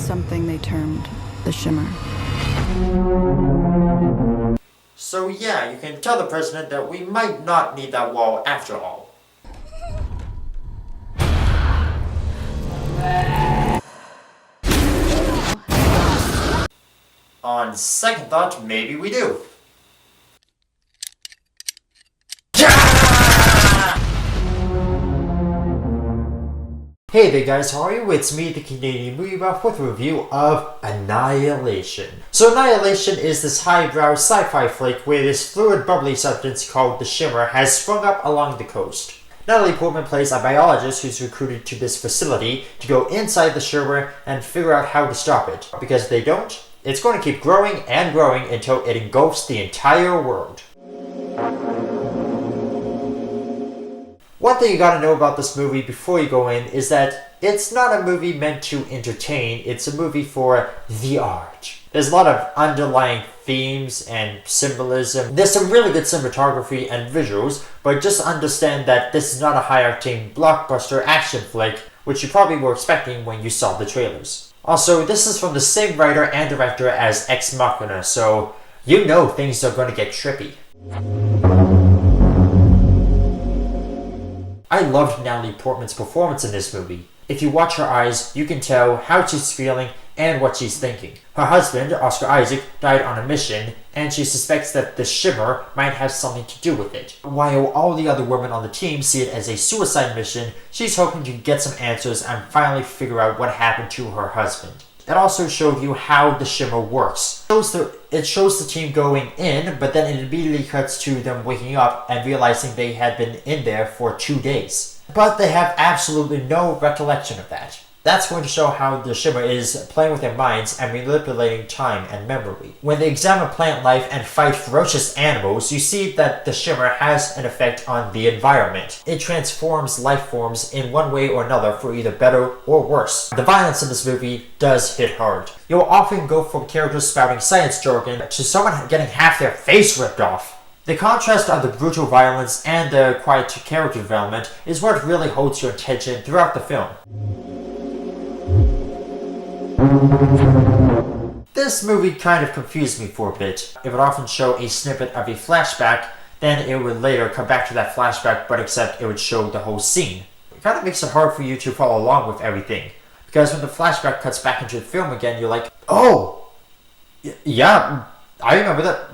something they termed the Shimmer. So yeah, you can tell the president that we might not need that wall after all. On second thought, maybe we do. Hey there guys, how are you? It's me, the Canadian Movie Buff, with a review of Annihilation. So Annihilation is this highbrow sci-fi flick where this fluid bubbly substance called the Shimmer has sprung up along the coast. Natalie Portman plays a biologist who's recruited to this facility to go inside the Shimmer and figure out how to stop it. Because if they don't, it's going to keep growing and growing until it engulfs the entire world. One thing you gotta know about this movie before you go in is that it's not a movie meant to entertain, it's a movie for the art. There's a lot of underlying themes and symbolism. There's some really good cinematography and visuals, but just understand that this is not a high-octane blockbuster action flick, which you probably were expecting when you saw the trailers. Also, this is from the same writer and director as Ex Machina, so you know things are gonna get trippy. I loved Natalie Portman's performance in this movie. If you watch her eyes, you can tell how she's feeling and what she's thinking. Her husband, Oscar Isaac, died on a mission, and she suspects that the Shimmer might have something to do with it. While all the other women on the team see it as a suicide mission, she's hoping to get some answers and finally figure out what happened to her husband. It also showed you how the Shimmer works. It shows the team going in, but then it immediately cuts to them waking up and realizing they had been in there for 2 days. But they have absolutely no recollection of that. That's going to show how the Shimmer is playing with their minds and manipulating time and memory. When they examine plant life and fight ferocious animals, you see that the Shimmer has an effect on the environment. It transforms life forms in one way or another for either better or worse. The violence in this movie does hit hard. You'll often go from characters spouting science jargon to someone getting half their face ripped off. The contrast of the brutal violence and the quiet character development is what really holds your attention throughout the film. This movie kind of confused me for a bit. It would often show a snippet of a flashback, then it would later come back to that flashback, but except it would show the whole scene. It kind of makes it hard for you to follow along with everything, because when the flashback cuts back into the film again, you're like, oh, yeah, I remember that.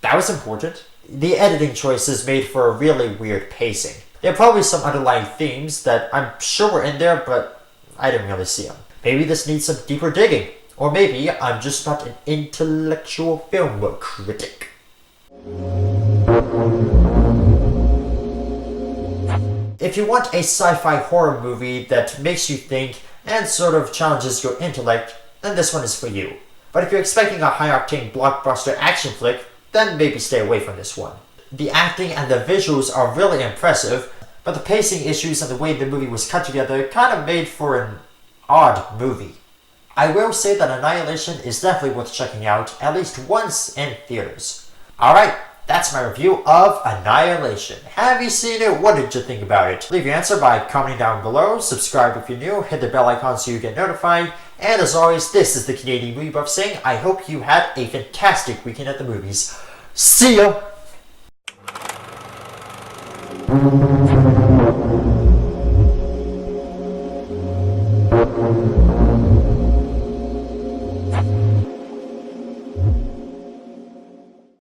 That was important. The editing choices made for a really weird pacing. There are probably some underlying themes that I'm sure were in there, but I didn't really see them. Maybe this needs some deeper digging. Or maybe I'm just not an intellectual film critic. If you want a sci-fi horror movie that makes you think and sort of challenges your intellect, then this one is for you. But if you're expecting a high-octane blockbuster action flick, then maybe stay away from this one. The acting and the visuals are really impressive, but the pacing issues and the way the movie was cut together kind of made for an odd movie. I will say that Annihilation is definitely worth checking out at least once in theaters. Alright, that's my review of Annihilation. Have you seen it? What did you think about it? Leave your answer by commenting down below, subscribe if you're new, hit the bell icon so you get notified, and as always, this is the Canadian Movie Buff saying I hope you had a fantastic weekend at the movies. See ya!